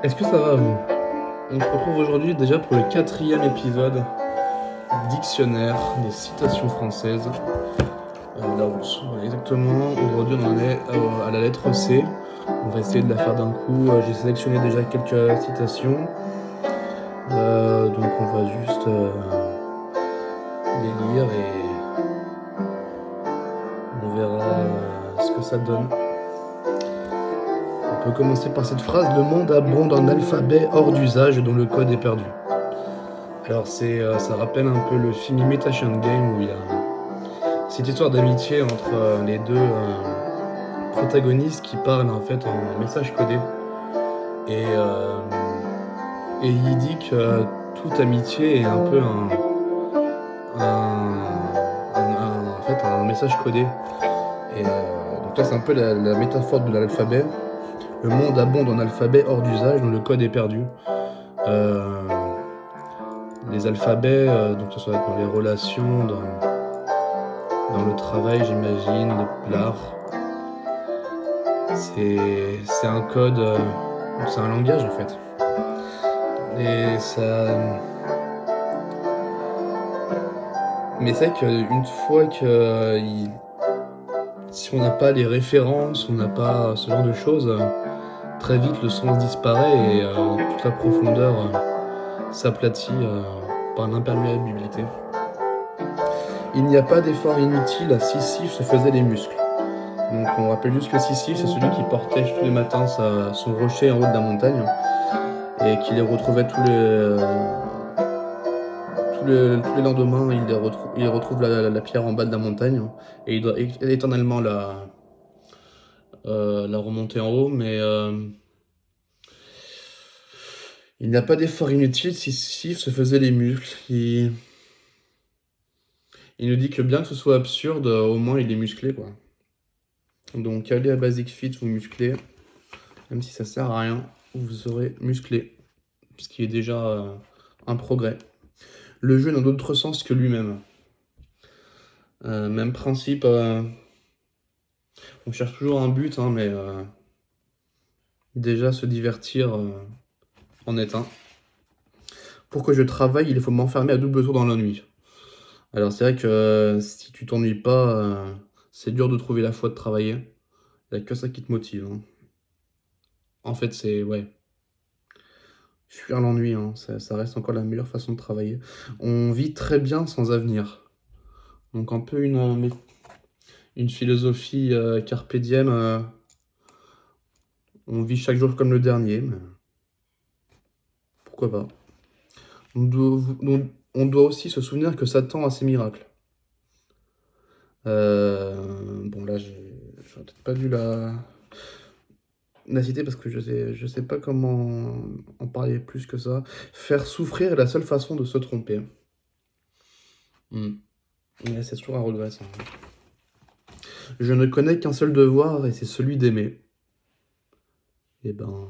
Est-ce que ça va vous? On se retrouve aujourd'hui déjà pour le 4e épisode dictionnaire des citations françaises. Là où exactement, aujourd'hui on en est à la lettre C. On va essayer de la faire d'un coup. J'ai sélectionné déjà quelques citations. Donc on va juste les lire et on verra ce que ça donne. On peut commencer par cette phrase: le monde abonde en alphabet hors d'usage dont le code est perdu. Alors ça rappelle un peu le film Imitation Game où il y a cette histoire d'amitié entre les deux protagonistes qui parlent en fait en message codé. Et, euh, et il dit que toute amitié est un peu en fait, un message codé. Et donc là c'est un peu la métaphore de l'alphabet. Le monde abonde en alphabet hors d'usage dont le code est perdu. Euh, les alphabets, donc ça va être dans les relations, dans le travail j'imagine, l'art. C'est un code, c'est un langage en fait. Et ça. Mais c'est vrai qu'une fois que. Si on n'a pas les références, on n'a pas ce genre de choses, très vite le sens disparaît et toute la profondeur s'aplatit par l'imperméabilité. Il n'y a pas d'effort inutile, à Sisyphe se faisaient les muscles. Donc on rappelle juste que Sisyphe, c'est celui qui portait tous les matins son rocher en haut de la montagne et qui les retrouvait tous les lendemains, il retrouve la pierre en bas de la montagne et il doit éternellement la remonter en haut, mais il n'y a pas d'effort inutile si Sif se faisait les muscles. Il nous dit que bien que ce soit absurde, au moins il est musclé, quoi. Donc allez à Basic Fit, vous musclez, même si ça sert à rien, vous serez musclé, ce qui est déjà un progrès. Le jeu n'a d'autre sens que lui-même. Même principe, on cherche toujours un but, hein, mais déjà se divertir en est un. Pour que je travaille, il faut m'enfermer à double tour dans l'ennui. Alors c'est vrai que si tu t'ennuies pas, c'est dur de trouver la foi de travailler. Il n'y a que ça qui te motive, hein. En fait, c'est ouais, fuir l'ennui, hein, ça reste encore la meilleure façon de travailler. On vit très bien sans avenir. Donc un peu une philosophie carpe diem. On vit chaque jour comme le dernier, mais pourquoi pas. On doit aussi se souvenir que Satan a ses miracles. Bon là, j'aurais peut-être pas dû la citer parce que je sais pas comment en parler plus que ça. Faire souffrir est la seule façon de se tromper. Mais c'est toujours un regret, ça. Je ne connais qu'un seul devoir et c'est celui d'aimer. Eh ben.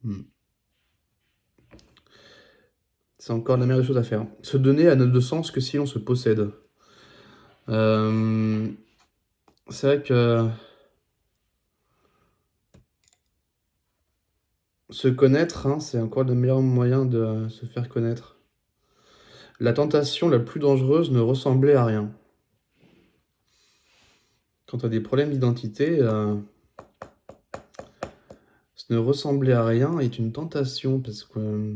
hmm. C'est encore la meilleure des choses à faire. Se donner n'a de sens que si l'on se possède. Euh, c'est vrai que se connaître, hein, c'est encore le meilleur moyen de se faire connaître. La tentation la plus dangereuse ne ressemblait à rien. Quand tu as des problèmes d'identité, ce ne ressemblait à rien est une tentation parce que,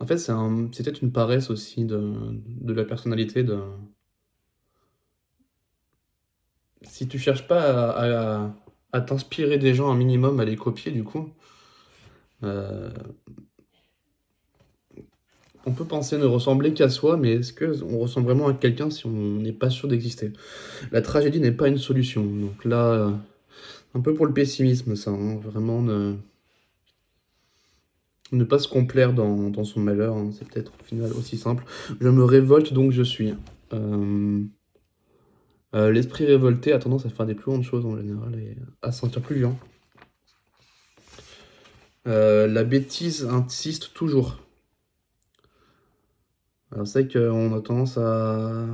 en fait, c'est peut-être une paresse aussi de la personnalité. Si tu cherches pas à t'inspirer des gens un minimum, à les copier, du coup, euh, on peut penser ne ressembler qu'à soi, mais est-ce qu'on ressemble vraiment à quelqu'un si on n'est pas sûr d'exister? La tragédie n'est pas une solution. Donc là, un peu pour le pessimisme, ça, hein, vraiment ne pas se complaire dans son malheur, hein, c'est peut-être au final aussi simple. Je me révolte donc je suis. Euh, l'esprit révolté a tendance à faire des plus grandes choses en général et à se sentir plus vivant. La bêtise insiste toujours. Alors c'est vrai qu'on a tendance à...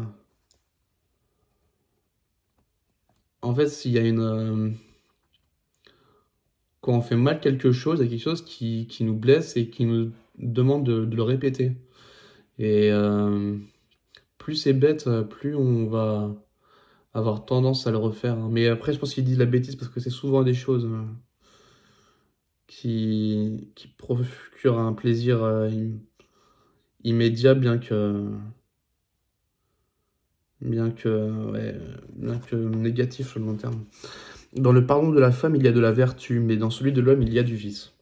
En fait, s'il y a une... quand on fait mal quelque chose, il y a quelque chose qui nous blesse et qui nous demande de le répéter. Et plus c'est bête, plus on va avoir tendance à le refaire, hein. Mais après, je pense qu'ils disent la bêtise parce que c'est souvent des choses qui procurent un plaisir immédiat, ouais, bien que négatif sur le long terme. Dans le pardon de la femme, il y a de la vertu, mais dans celui de l'homme, il y a du vice.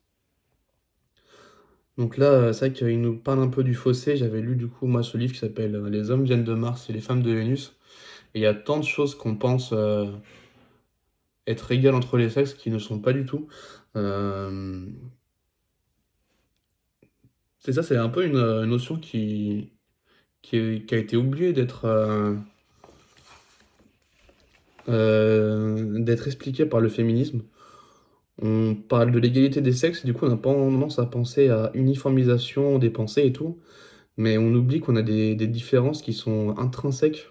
Donc là, c'est vrai qu'il nous parle un peu du fossé. J'avais lu du coup, moi, ce livre qui s'appelle Les hommes viennent de Mars et les femmes de Vénus. Et il y a tant de choses qu'on pense être égales entre les sexes qui ne sont pas du tout. Euh, c'est ça, c'est un peu une notion qui a été oubliée d'être expliquée par le féminisme. On parle de l'égalité des sexes, et du coup on a pas tendance à penser à uniformisation des pensées et tout, mais on oublie qu'on a des différences qui sont intrinsèques.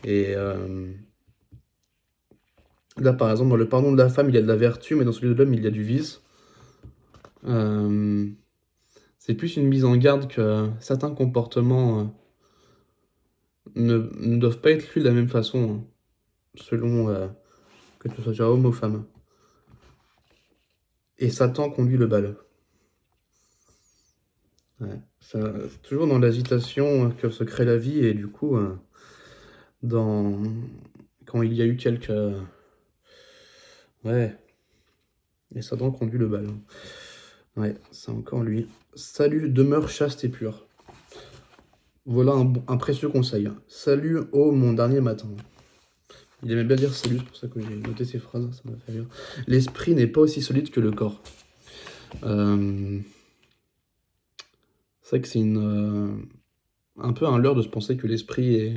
Et là par exemple, dans le pardon de la femme, il y a de la vertu, mais dans celui de l'homme, il y a du vice. Euh, c'est plus une mise en garde que certains comportements ne doivent pas être lus de la même façon, hein, selon que tu sois homme ou femme. Et Satan conduit le bal. Ouais. C'est toujours dans l'agitation que se crée la vie, et du coup, dans... quand il y a eu quelques... Ouais, et Satan conduit le bal. Ouais, c'est encore lui. Salut, demeure chaste et pure. Voilà un précieux conseil. Salut, ô mon dernier matin. Il aimait bien dire salut, c'est pour ça que j'ai noté ces phrases, ça m'a fait rire. L'esprit n'est pas aussi solide que le corps. Euh, C'est vrai que c'est un peu un leurre de se penser que l'esprit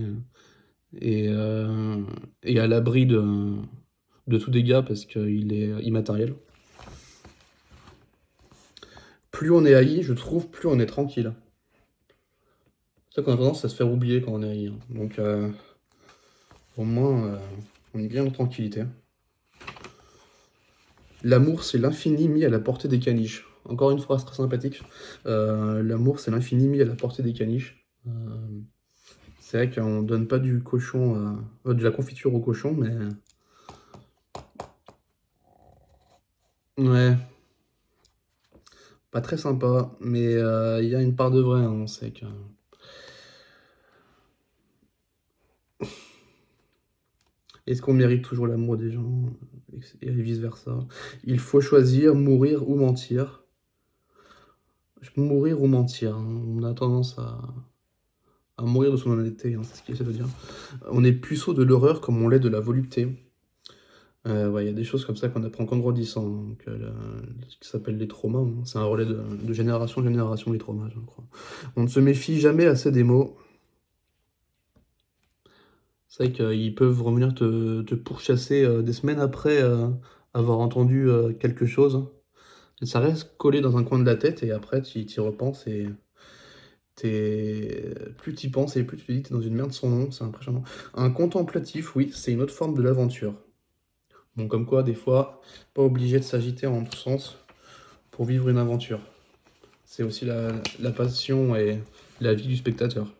est à l'abri de tout dégât parce qu'il est immatériel. Plus on est haï, je trouve, plus on est tranquille. C'est ça qu'on a tendance à se faire oublier quand on est haï, hein. Donc, au moins, on est bien en tranquillité. L'amour, c'est l'infini mis à la portée des caniches. Encore une phrase très sympathique. L'amour, c'est l'infini mis à la portée des caniches. C'est vrai qu'on donne pas du cochon, de la confiture au cochon, mais ouais, pas très sympa. Mais il y a une part de vrai, hein, on sait que. Est-ce qu'on mérite toujours l'amour des gens? Et vice-versa. Il faut choisir mourir ou mentir. Mourir ou mentir, hein. On a tendance à mourir de son honnêteté, hein, c'est ce qu'il essaie de dire. On est puceau de l'horreur comme on l'est de la volupté. Ouais, il y a des choses comme ça qu'on apprend qu'en grandissant, hein. Donc, ce qui s'appelle les traumas, hein. C'est un relais de génération en génération, les traumas, je crois. On ne se méfie jamais assez des mots. C'est vrai qu'ils peuvent revenir te pourchasser des semaines après avoir entendu quelque chose. Et ça reste collé dans un coin de la tête, et après tu y repenses, et plus tu y penses et plus tu te dis que t'es dans une merde sans nom, c'est impressionnant. Un contemplatif, oui, c'est une autre forme de l'aventure. Bon, comme quoi, des fois, pas obligé de s'agiter en tous sens pour vivre une aventure. C'est aussi la passion et la vie du spectateur,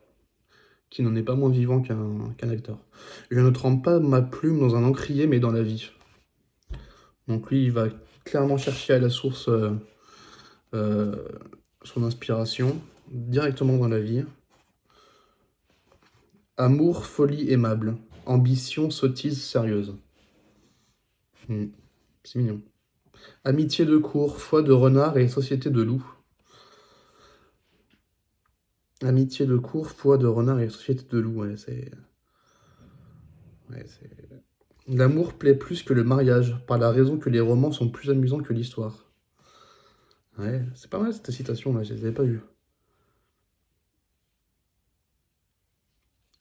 qui n'en est pas moins vivant qu'un acteur. Je ne trempe pas ma plume dans un encrier, mais dans la vie. Donc lui, il va clairement chercher à la source euh, son inspiration, directement dans la vie. Amour, folie aimable. Ambition, sottise sérieuse. C'est mignon. Amitié de cour, foi de renard et société de loup. Amitié de cour, foi de renard et société de loup. Ouais, c'est... Ouais, c'est... L'amour plaît plus que le mariage, par la raison que les romans sont plus amusants que l'histoire. Ouais, c'est pas mal cette citation-là, je les avais pas vues.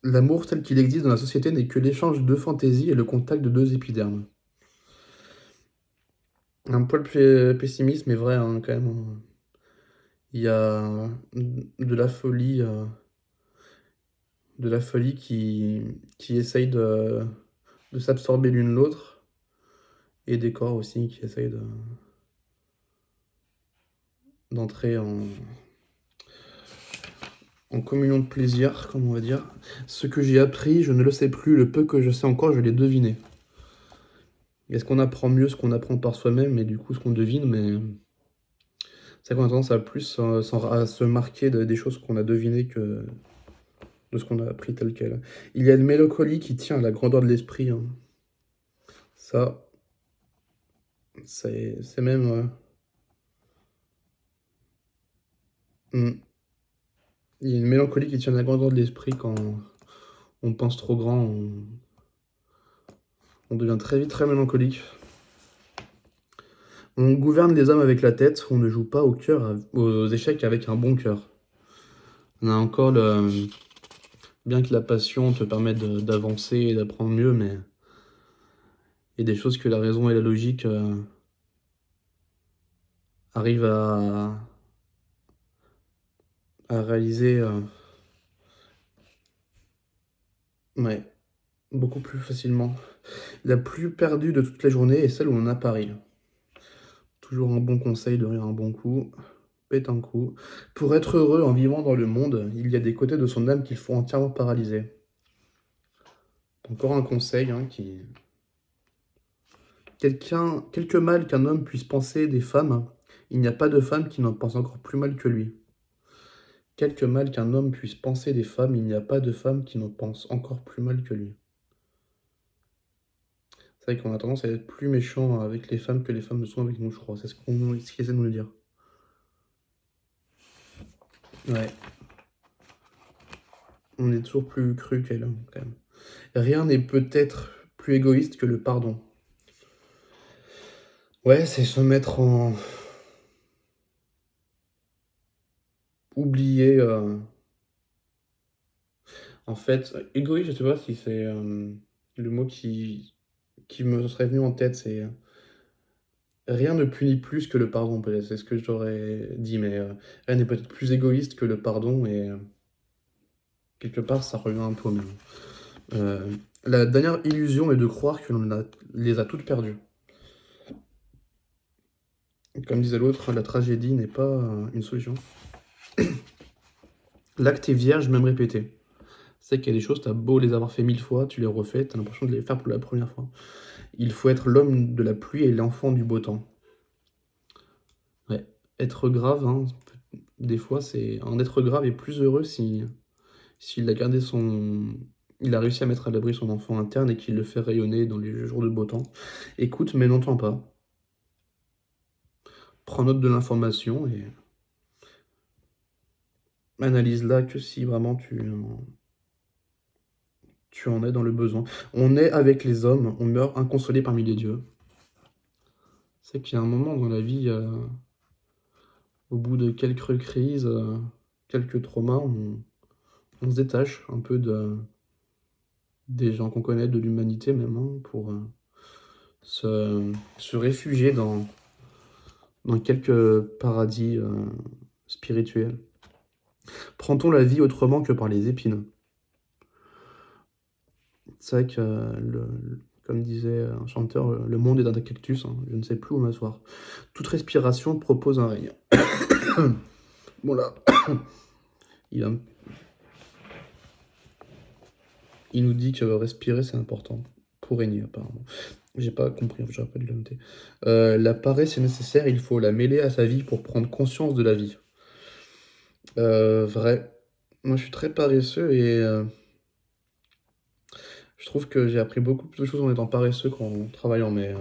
L'amour tel qu'il existe dans la société n'est que l'échange de fantaisies et le contact de deux épidermes. Un poil pessimiste, mais vrai, hein, quand même, hein. Il y a de la folie qui essaye de s'absorber l'une l'autre, et des corps aussi qui essayent de... d'entrer en communion de plaisir, comme on va dire. Ce que j'ai appris, je ne le sais plus. Le peu que je sais encore, je l'ai deviné. Est-ce qu'on apprend mieux ce qu'on apprend par soi-même et du coup ce qu'on devine, mais c'est vrai qu'on a tendance à plus à se marquer des choses qu'on a devinées que de ce qu'on a appris tel quel. Il y a une mélancolie qui tient à la grandeur de l'esprit, hein. Ça, c'est même... hmm. Il y a une mélancolie qui tient à la grandeur de l'esprit quand on pense trop grand, on devient très vite très mélancolique. On gouverne les hommes avec la tête, on ne joue pas au cœur, aux échecs avec un bon cœur. On a encore le... Bien que la passion te permette d'avancer et d'apprendre mieux, mais il y a des choses que la raison et la logique arrivent à réaliser ouais, beaucoup plus facilement. La plus perdue de toutes les journées est celle où on a pari. Toujours un bon conseil de rire un bon coup. Pète un coup. Pour être heureux en vivant dans le monde, il y a des côtés de son âme qu'il faut entièrement paralyser. Encore un conseil hein, qui... Quelque mal qu'un homme puisse penser des femmes, il n'y a pas de femme qui n'en pense encore plus mal que lui. Quelque mal qu'un homme puisse penser des femmes, il n'y a pas de femme qui n'en pense encore plus mal que lui. C'est vrai qu'on a tendance à être plus méchant avec les femmes que les femmes ne sont avec nous, je crois. C'est ce qu'ils essaie de nous dire. Ouais. On est toujours plus cru qu'elle, hein, quand même. Rien n'est peut-être plus égoïste que le pardon. Ouais, c'est se mettre en... Oublier... En fait, égoïste, je sais pas si c'est le mot qui me serait venu en tête, c'est... Rien ne punit plus que le pardon, peut-être. C'est ce que j'aurais dit, mais rien n'est peut-être plus égoïste que le pardon, et quelque part, ça revient un peu au même. La dernière illusion est de croire que les a toutes perdues. Comme disait l'autre, la tragédie n'est pas une solution. L'acte est vierge, même répété. C'est qu'il y a des choses, t'as beau les avoir fait 1000 fois, tu les refais, t'as l'impression de les faire pour la première fois. Il faut être l'homme de la pluie et l'enfant du beau temps. Ouais. Être grave, hein, des fois, c'est... Un être grave est plus heureux s'il a gardé son... Il a réussi à mettre à l'abri son enfant interne et qu'il le fait rayonner dans les jours de beau temps. Écoute, mais n'entends pas. Prends note de l'information et analyse-la que si vraiment tu en es dans le besoin. On est avec les hommes, on meurt inconsolé parmi les dieux. C'est qu'il y a un moment dans la vie, au bout de quelques crises, quelques traumas, on se détache un peu des gens qu'on connaît, de l'humanité même, hein, pour se réfugier dans quelques paradis spirituels. Prend-on la vie autrement que par les épines? C'est vrai que, comme disait un chanteur, le monde est un cactus, hein, je ne sais plus où m'asseoir. Toute respiration propose un règne. Bon là, il nous dit que respirer c'est important, pour régner apparemment. J'ai pas compris, j'aurais pas dû la noter. La paresse est nécessaire, il faut la mêler à sa vie pour prendre conscience de la vie. Vrai. Moi je suis très paresseux et je trouve que j'ai appris beaucoup plus de choses en étant paresseux qu'en travaillant, mais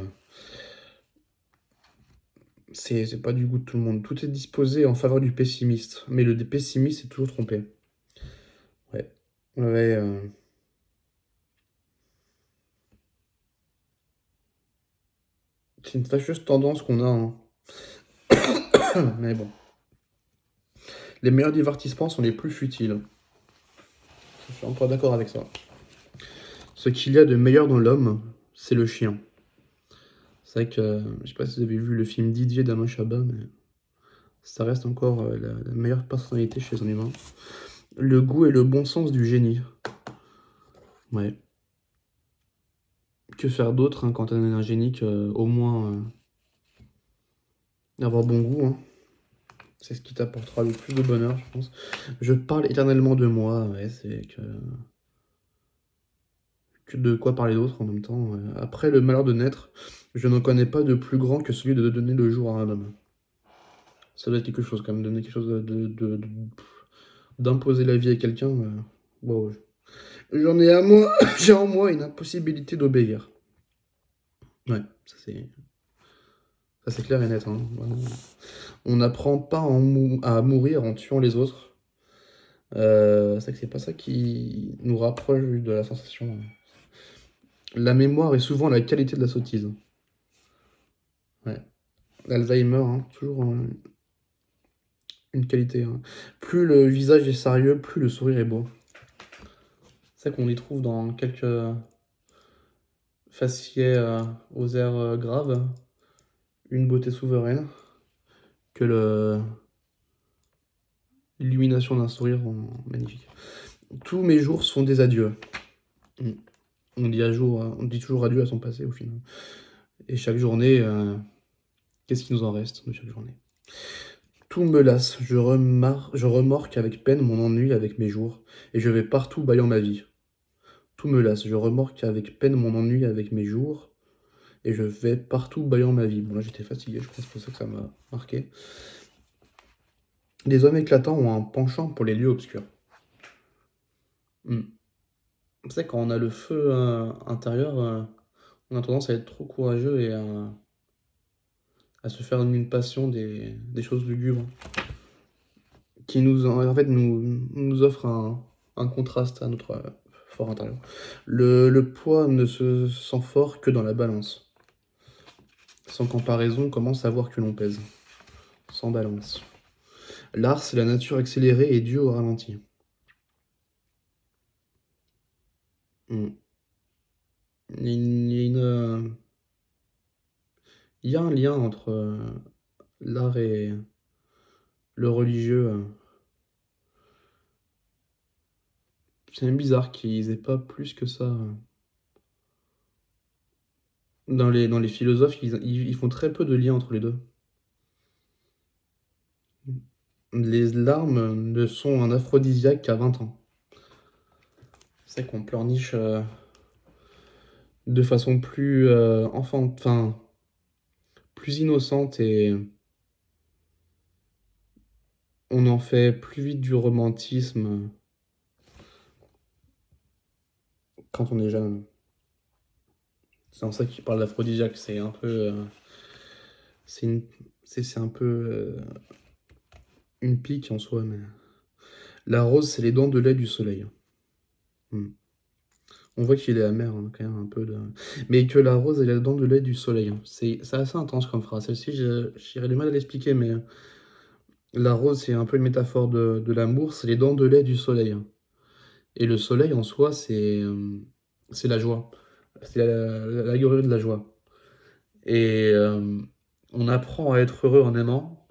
c'est pas du goût de tout le monde. Tout est disposé en faveur du pessimiste, mais le pessimiste est toujours trompé. Ouais. Ouais, c'est une fâcheuse tendance qu'on a, hein. Mais bon. Les meilleurs divertissements sont les plus futiles. Je suis encore d'accord avec ça. Ce qu'il y a de meilleur dans l'homme, c'est le chien. C'est vrai que, je sais pas si vous avez vu le film Didier d'Alain Chabat, mais ça reste encore la meilleure personnalité chez un humain. Le goût et le bon sens du génie. Ouais. Que faire d'autre hein, quand on est un génie, au moins avoir bon goût, hein. C'est ce qui t'apportera le plus de bonheur, je pense. Je parle éternellement de moi, ouais, c'est que de quoi parler d'autre en même temps. Après le malheur de naître, je n'en connais pas de plus grand que celui de donner le jour à un homme. Ça doit être quelque chose quand même, donner quelque chose d'imposer la vie à quelqu'un. Wow. J'en ai à moi, j'ai en moi une impossibilité d'obéir. Ouais, ça c'est clair et net, hein. On n'apprend pas à mourir en tuant les autres. C'est vrai que c'est pas ça qui nous rapproche de la sensation. La mémoire est souvent la qualité de la sottise. Ouais. L'Alzheimer, hein, toujours une qualité, hein. Plus le visage est sérieux, plus le sourire est beau. C'est ça qu'on y trouve dans quelques faciès aux airs graves. Une beauté souveraine que l'illumination d'un sourire magnifique. Tous mes jours sont des adieux. On dit toujours adieu à son passé au final. Et chaque journée, qu'est-ce qui nous en reste de chaque journée? Tout me lasse, je remorque avec peine mon ennui avec mes jours, et je vais partout baillant ma vie. Tout me lasse, je remorque avec peine mon ennui avec mes jours, et je vais partout baillant ma vie. Bon là j'étais fatigué, je crois que c'est pour ça que ça m'a marqué. Les hommes éclatants ont un penchant pour les lieux obscurs. C'est vrai, quand on a le feu intérieur, on a tendance à être trop courageux et à se faire une passion des choses lugubres, qui en fait, nous offre un contraste à notre fort intérieur. Le poids ne se sent fort que dans la balance. Sans comparaison, comment savoir que l'on pèse? Sans balance. L'art, c'est la nature accélérée et Dieu au ralenti. Il y a un lien entre l'art et le religieux. C'est même bizarre qu'ils aient pas plus que ça. Dans les philosophes, ils font très peu de liens entre les deux. Les larmes ne sont un aphrodisiaque qu'à 20 ans. C'est qu'on pleurniche de façon plus plus innocente, et on en fait plus vite du romantisme quand on est jeune. C'est en ça qu'il parle d'aphrodisiaque, c'est un peu c'est un peu une pique en soi, mais la rose, c'est les dents de lait du soleil. On voit qu'il est amer, hein, quand même un peu mais que la rose est les dents de lait du soleil, hein. C'est assez intense comme phrase. Celle-ci, j'irais du mal à l'expliquer, mais la rose, c'est un peu une métaphore de l'amour, c'est les dents de lait du soleil, hein. Et le soleil, en soi, c'est la joie. C'est l'allégorie de la joie. Et on apprend à être heureux en aimant,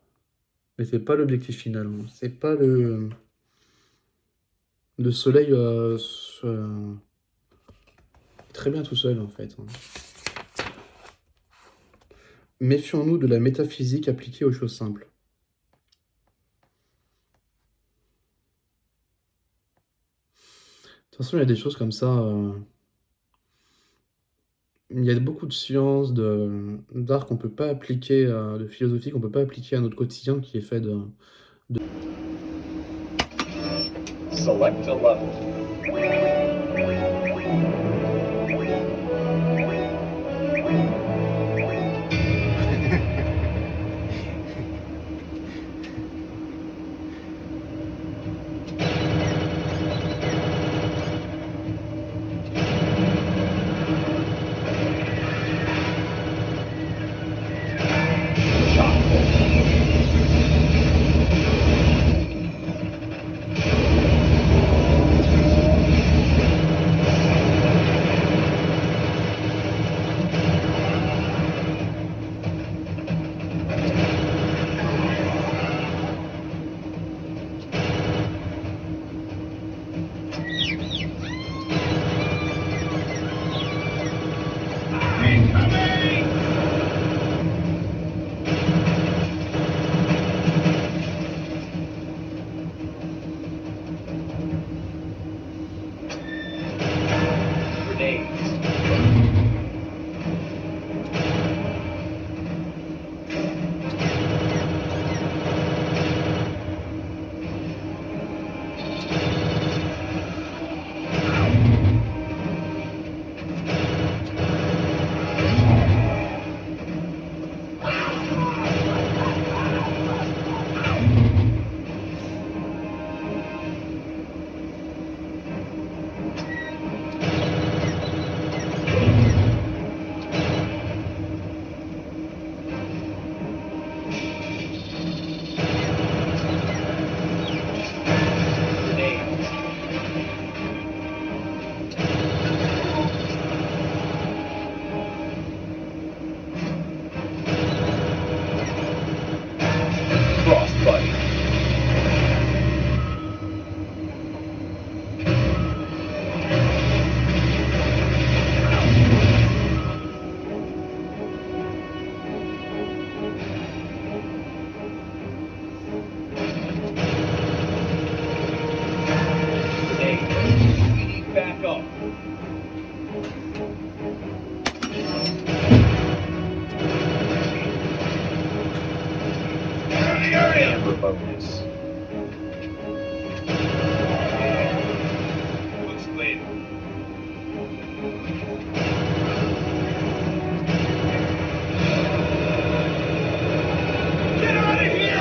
mais c'est pas l'objectif final, hein. C'est pas le soleil très bien tout seul, en fait, hein. Méfions-nous de la métaphysique appliquée aux choses simples. De toute façon, il y a des choses comme ça. Il y a beaucoup de sciences, d'art qu'on peut pas appliquer, de philosophie qu'on peut pas appliquer à notre quotidien, qui est fait de. Select a level. focus. Looks clean. Get out of here!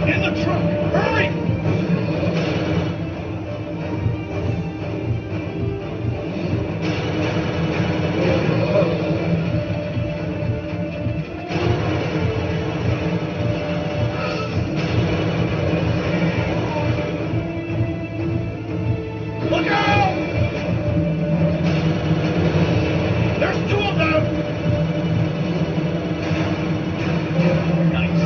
In the truck! Hurry! Look out! There's two of them! Nice.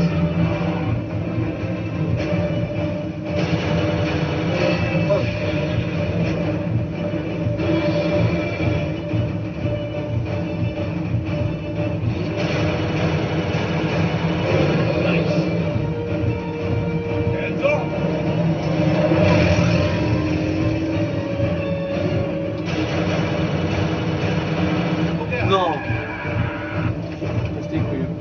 Nice. Hands up! Look out! Non. Restez couillon.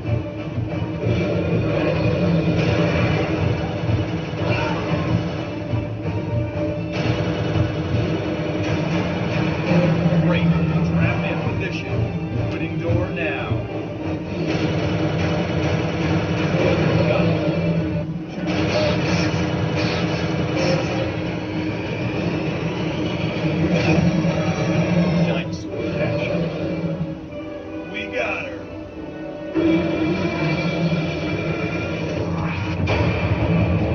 Great. Trap in position. Opening door now. Dinosaur action. We got her.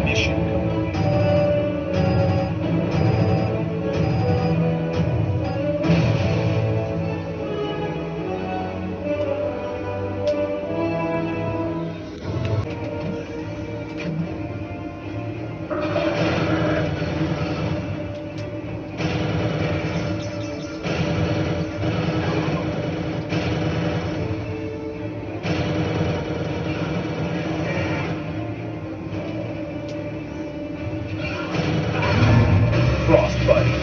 Mission complete. Frostbite.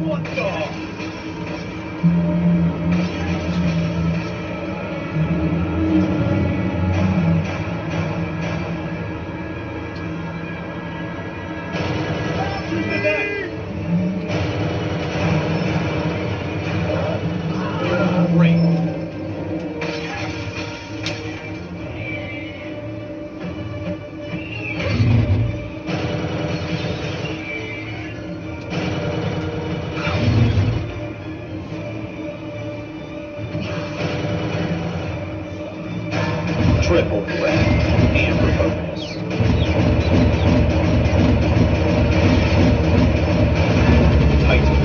What the? Through the net. Great. Triple threat. Amber focus. Titan.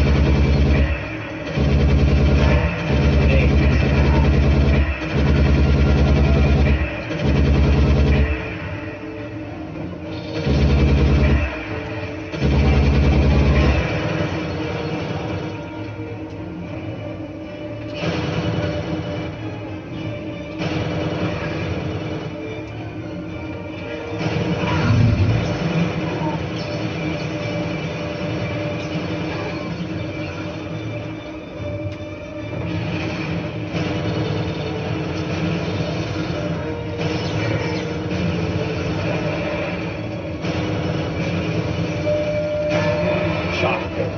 We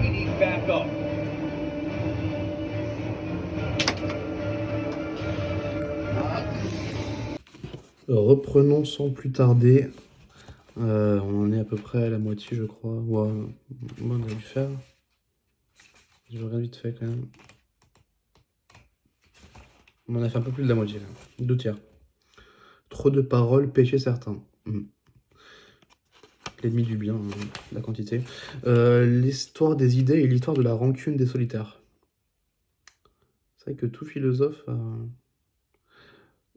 need backup. Reprenons sans plus tarder. On en est à peu près à la moitié, je crois. Ouais, on a dû faire. Je regarde vite fait quand même. On en a fait un peu plus de la moitié là. 2 tiers. Trop de paroles, péché certain. L'ennemi du bien, la quantité. L'histoire des idées et l'histoire de la rancune des solitaires. C'est vrai que tout philosophe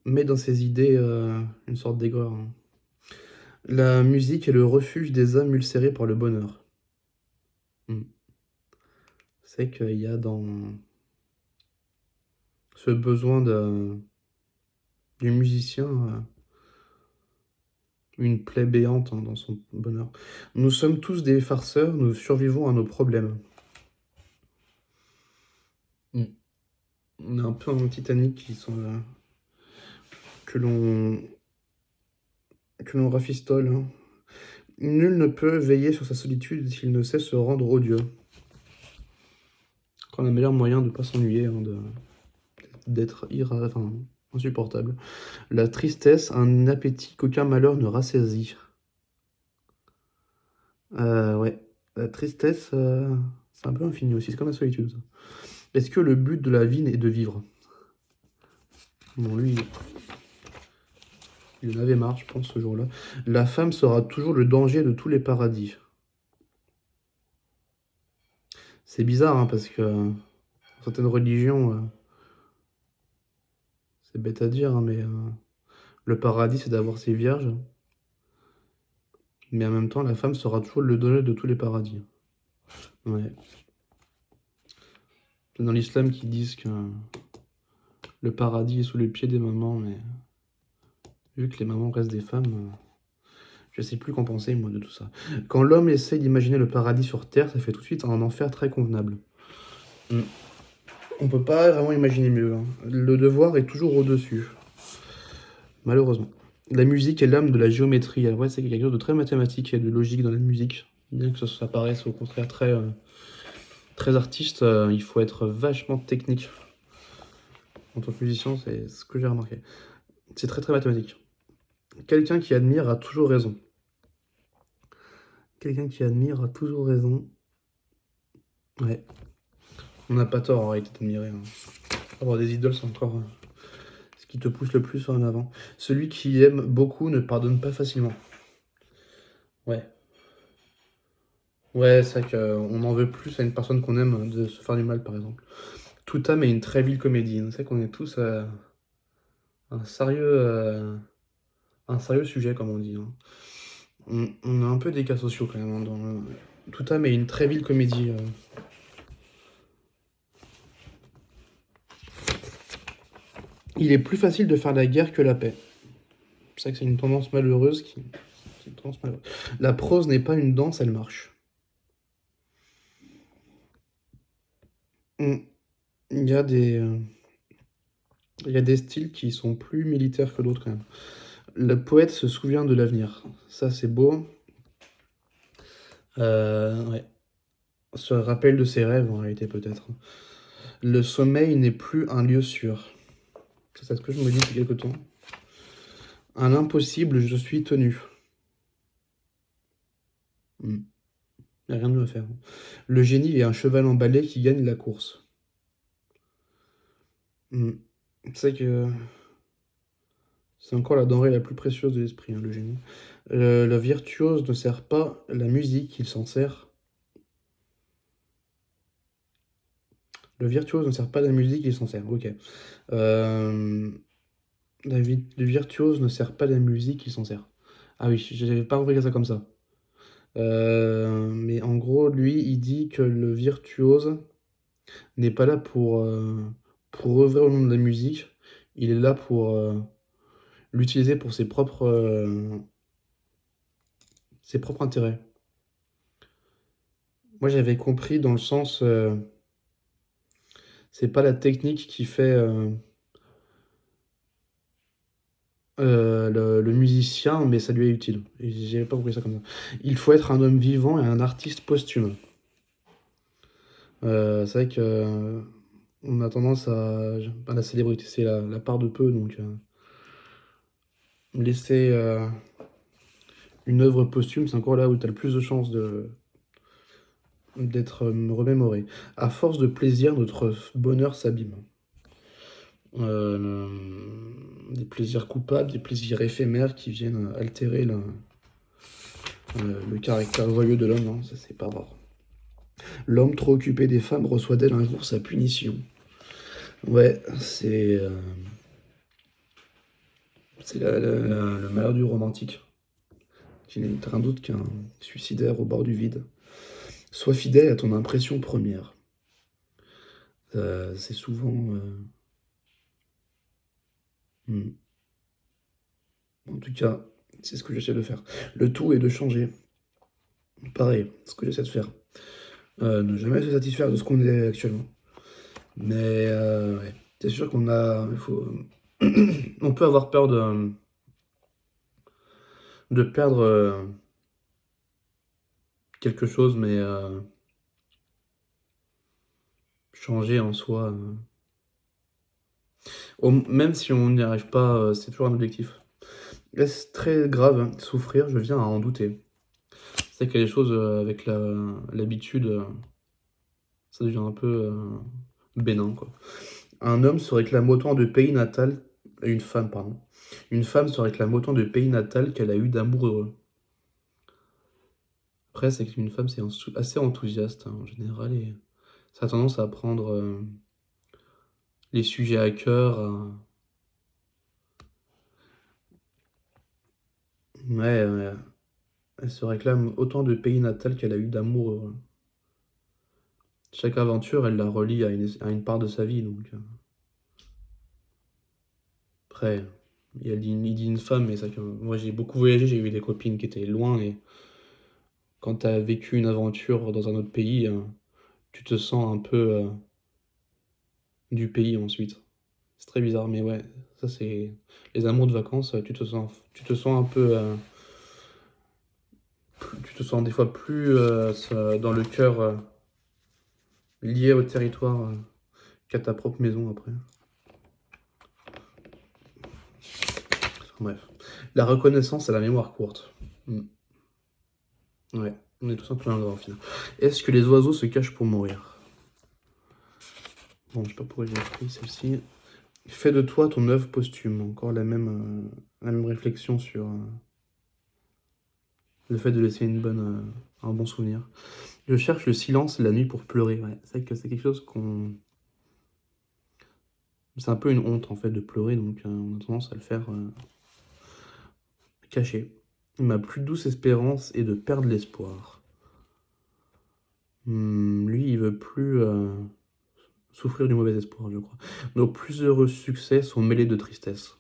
met dans ses idées une sorte d'aigreur. La musique est le refuge des âmes ulcérées par le bonheur. C'est qu'il y a dans ce besoin du musicien une plaie béante dans son bonheur. Nous sommes tous des farceurs, nous survivons à nos problèmes. On est un peu en Titanic qui sont que l'on rafistole. Hein. Nul ne peut veiller sur sa solitude s'il ne sait se rendre odieux. Quand le meilleur moyen de ne pas s'ennuyer, hein, d'être insupportable. La tristesse, un appétit qu'aucun malheur ne rassasie. Ouais. La tristesse, c'est un peu infini aussi, c'est comme la solitude. Ça. Est-ce que le but de la vie est de vivre? Bon, lui, il en avait marre, je pense, ce jour-là. La femme sera toujours le danger de tous les paradis. C'est bizarre, hein, parce que dans certaines religions, c'est bête à dire, hein, mais le paradis, c'est d'avoir ses vierges. Mais en même temps, la femme sera toujours le danger de tous les paradis. Ouais. C'est dans l'islam qu'ils disent que le paradis est sous les pieds des mamans, mais vu que les mamans restent des femmes, je sais plus qu'en penser, moi, de tout ça. Quand l'homme essaye d'imaginer le paradis sur Terre, ça fait tout de suite un enfer très convenable. On peut pas vraiment imaginer mieux. Hein. Le devoir est toujours au-dessus. Malheureusement. La musique est l'âme de la géométrie. Alors ouais, c'est quelque chose de très mathématique et de logique dans la musique. Bien que ça paraisse au contraire très artiste, il faut être vachement technique. En tant que musicien, c'est ce que j'ai remarqué. C'est très mathématique. Quelqu'un qui admire a toujours raison. Quelqu'un qui admire a toujours raison. Ouais. On n'a pas tort en réalité d'admirer. Hein. Avoir des idoles, c'est encore ce qui te pousse le plus en avant. Celui qui aime beaucoup ne pardonne pas facilement. Ouais. Ouais, c'est vrai qu'on en veut plus à une personne qu'on aime de se faire du mal, par exemple. Toute âme est une très vile comédie. C'est vrai qu'on est tous un sérieux sujet, comme on dit. Hein. On a un peu des cas sociaux, quand même. Hein, Toute âme est une très vile comédie. Il est plus facile de faire la guerre que la paix. C'est vrai que c'est une tendance malheureuse La prose n'est pas une danse, elle marche. Il y a des styles qui sont plus militaires que d'autres, quand même. Le poète se souvient de l'avenir. Ça, c'est beau. Ouais. Se rappelle de ses rêves, en réalité, peut-être. Le sommeil n'est plus un lieu sûr. C'est ce que je me dis depuis quelque temps. À l'impossible, je suis tenu. Il n'y a rien de me faire. Le génie est un cheval emballé qui gagne la course. C'est que c'est encore la denrée la plus précieuse de l'esprit, hein, le génie. Le virtuose ne sert pas la musique, il s'en sert. Le virtuose ne sert pas la musique, il s'en sert. Ok. Le virtuose ne sert pas la musique, il s'en sert. Ah oui, j'avais pas compris ça comme ça. Mais en gros, lui, il dit que le virtuose n'est pas là pour œuvrer au nom de la musique. Il est là pour l'utiliser pour ses propres intérêts. Moi, j'avais compris dans le sens, c'est pas la technique qui fait, le musicien, mais ça lui est utile. Et j'avais pas compris ça comme ça. Il faut être un homme vivant et un artiste posthume. C'est vrai que, on a tendance à la célébrité, c'est la part de peu, donc laisser, une œuvre posthume, c'est encore là où tu as le plus de chances d'être, remémoré. À force de plaisir, notre bonheur s'abîme. Des plaisirs coupables, des plaisirs éphémères qui viennent altérer le caractère joyeux de l'homme, hein, ça c'est pas rare. L'homme trop occupé des femmes reçoit d'elle un jour sa punition. Ouais, c'est le malheur du romantique, qui n'est rien d'autre qu'un suicidaire au bord du vide. Sois fidèle à ton impression première. C'est souvent... hmm. En tout cas, c'est ce que j'essaie de faire. Le tout est de changer. Pareil, ce que j'essaie de faire. Ne jamais se satisfaire de ce qu'on est actuellement. Mais ouais, c'est sûr qu'on a... on peut avoir peur de perdre quelque chose, mais changer en soi, même si on n'y arrive pas, c'est toujours un objectif. Là, c'est très grave, hein, souffrir, je viens à en douter. C'est qu'il y a des choses avec l'habitude, ça devient un peu bénin, quoi. Un homme se réclame autant de pays natal, une femme, pardon. Une femme se réclame autant de pays natal qu'elle a eu d'amour heureux. Après, c'est qu'une femme, c'est assez enthousiaste, hein, en général, et ça a tendance à prendre les sujets à cœur. Ouais, ouais, elle se réclame autant de pays natal qu'elle a eu d'amour heureux. Chaque aventure, elle la relie à une part de sa vie, donc après, il dit une femme, mais c'est vrai que moi j'ai beaucoup voyagé, j'ai eu des copines qui étaient loin, et quand tu as vécu une aventure dans un autre pays, tu te sens un peu du pays ensuite. C'est très bizarre, mais ouais, ça c'est les amours de vacances, tu te sens un peu, tu te sens des fois plus dans le cœur, lié au territoire, qu'à ta propre maison après. Bref. La reconnaissance à la mémoire courte. Mm. Ouais, on est tous un peu ingrats au final. Est-ce que les oiseaux se cachent pour mourir? Bon, je sais pas pourquoi j'ai pris celle-ci. Fais de toi ton œuvre posthume. Encore la même réflexion sur le fait de laisser un bon souvenir. Je cherche le silence la nuit pour pleurer. Ouais, c'est vrai que c'est quelque chose qu'on... C'est un peu une honte en fait de pleurer, donc on a tendance à le faire caché. Ma plus douce espérance est de perdre l'espoir. Lui, il veut plus souffrir du mauvais espoir, je crois. Nos plus heureux succès sont mêlés de tristesse.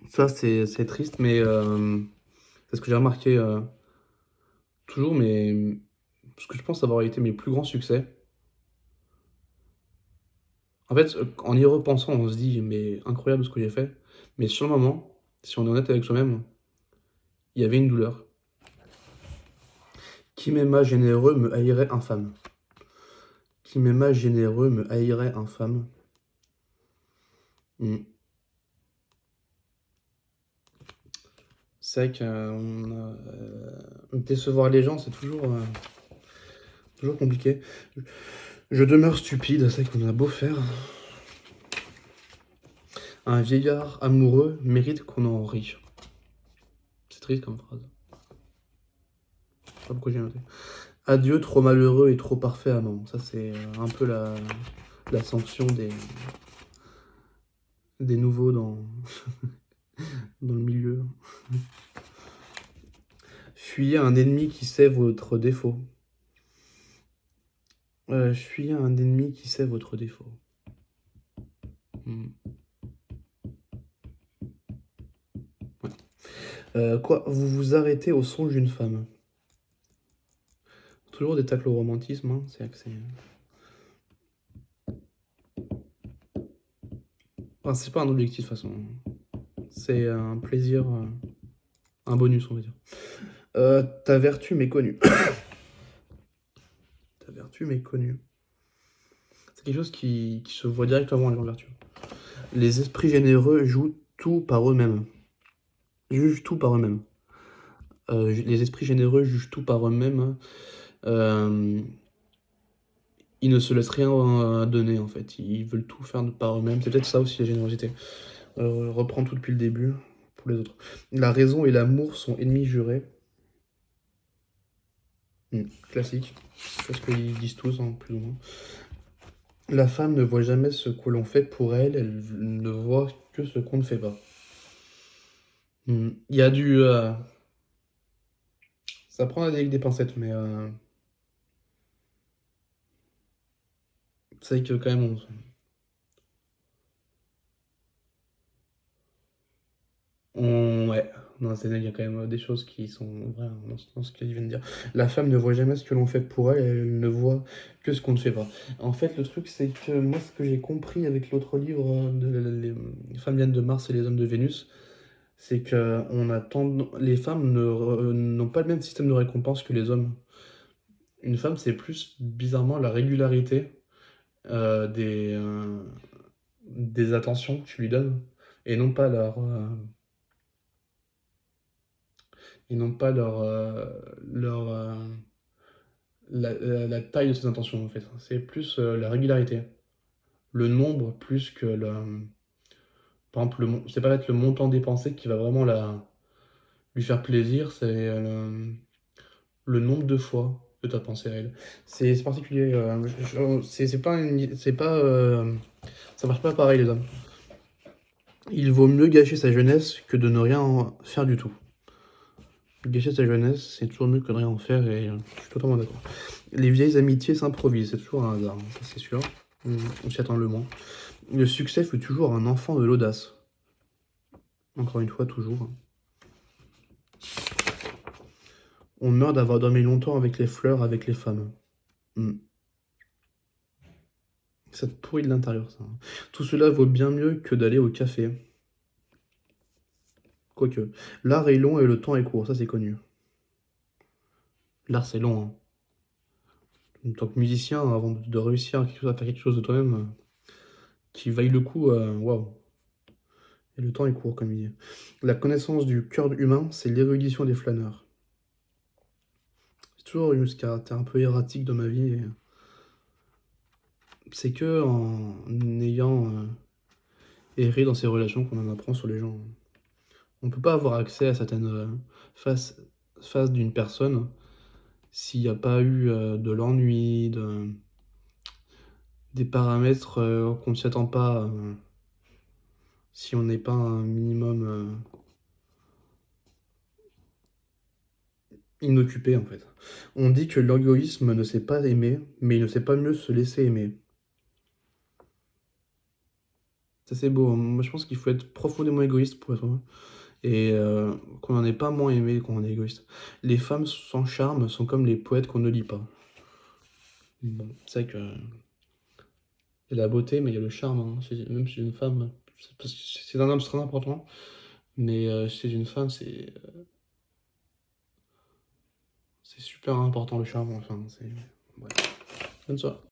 Ça, c'est triste, mais c'est ce que j'ai remarqué toujours, mais ce que je pense avoir été mes plus grands succès. En fait, en y repensant, on se dit, mais incroyable ce que j'ai fait. Mais sur le moment, si on est honnête avec soi-même, il y avait une douleur. Qui m'aima généreux me haïrait infâme. Qui m'aima généreux me haïrait infâme. Hmm. C'est vrai que décevoir les gens, c'est toujours compliqué. Je demeure stupide, c'est vrai qu'on a beau faire. Un vieillard amoureux mérite qu'on en rie. C'est triste comme phrase. Je sais pas pourquoi j'ai noté. Adieu trop malheureux et trop parfait amant. Ça, c'est un peu la sanction des nouveaux dans le milieu. Fuyez un ennemi qui sait votre défaut. Fuyez un ennemi qui sait votre défaut. Hmm. Ouais. Quoi? Vous vous arrêtez au songe d'une femme. toujours des tacles au romantisme, hein. C'est que c'est... Enfin, c'est pas un objectif de toute façon. C'est un plaisir, un bonus, on va dire. Ta vertu méconnue. Ta vertu méconnue. C'est quelque chose qui se voit directement dans la vertu. Les esprits généreux jouent tout par eux-mêmes. Jugent tout par eux-mêmes. Les esprits généreux jugent tout par eux-mêmes. Ils ne se laissent rien donner, en fait. Ils veulent tout faire par eux-mêmes. C'est peut-être ça aussi, la générosité. Reprends tout depuis le début pour les autres. La raison et l'amour sont ennemis jurés. Classique. Parce qu'ils disent tous, hein, plus ou moins. La femme ne voit jamais ce que l'on fait pour elle. Elle ne voit que ce qu'on ne fait pas. Il y a du... ça prend avec des pincettes, mais... c'est vrai que quand même... Ouais, non, il y a quand même des choses qui sont vraies dans ce qu'il vient de dire. La femme ne voit jamais ce que l'on fait pour elle, elle ne voit que ce qu'on ne fait pas. En fait, le truc, c'est que moi, ce que j'ai compris avec l'autre livre Les femmes viennent de Mars et les hommes de Vénus, c'est que les femmes n'ont pas le même système de récompense que les hommes. Une femme, c'est plus bizarrement la régularité euh, des, euh, des attentions que tu lui donnes, et non pas la taille de ses intentions, en fait. C'est plus la régularité. Le nombre plus que le. Par exemple, c'est pas être le montant dépensé qui va vraiment lui faire plaisir, c'est le nombre de fois que tu as pensé à elle. C'est particulier. C'est pas ça marche pas pareil, les hommes. Il vaut mieux gâcher sa jeunesse que de ne rien faire du tout. Gâcher sa jeunesse, c'est toujours mieux que de rien en faire, et je suis totalement d'accord. Les vieilles amitiés s'improvisent, c'est toujours un hasard, hein, ça c'est sûr. On s'y attend le moins. Le succès fut toujours un enfant de l'audace. Encore une fois, toujours. On meurt d'avoir dormi longtemps avec les fleurs, avec les femmes. Hmm. Ça te pourrit de l'intérieur, ça. Tout cela vaut bien mieux que d'aller au café. Quoique. L'art est long et le temps est court, ça c'est connu. L'art c'est long, hein. En tant que musicien, avant de réussir à faire quelque chose de toi-même qui vaille le coup, waouh. Et le temps est court, comme il dit. La connaissance du cœur humain, c'est l'érudition des flâneurs. J'ai toujours eu ce caractère un peu erratique dans ma vie. C'est que en ayant erré dans ces relations qu'on en apprend sur les gens. On peut pas avoir accès à certaines phases d'une personne s'il n'y a pas eu de l'ennui, des paramètres qu'on ne s'y attend pas, si on n'est pas un minimum inoccupé, en fait. On dit que l'égoïsme ne sait pas aimer, mais il ne sait pas mieux se laisser aimer. Ça c'est beau, hein. Moi je pense qu'il faut être profondément égoïste pour être heureux. Et qu'on n'en est pas moins aimé quand on est égoïste. Les femmes sans charme sont comme les poètes qu'on ne lit pas. Bon, c'est vrai que il y a la beauté, mais il y a le charme, hein. Même chez une femme, parce que c'est un homme, c'est très important, mais chez une femme, c'est super important le charme, enfin, c'est... Ouais. Bonne soirée.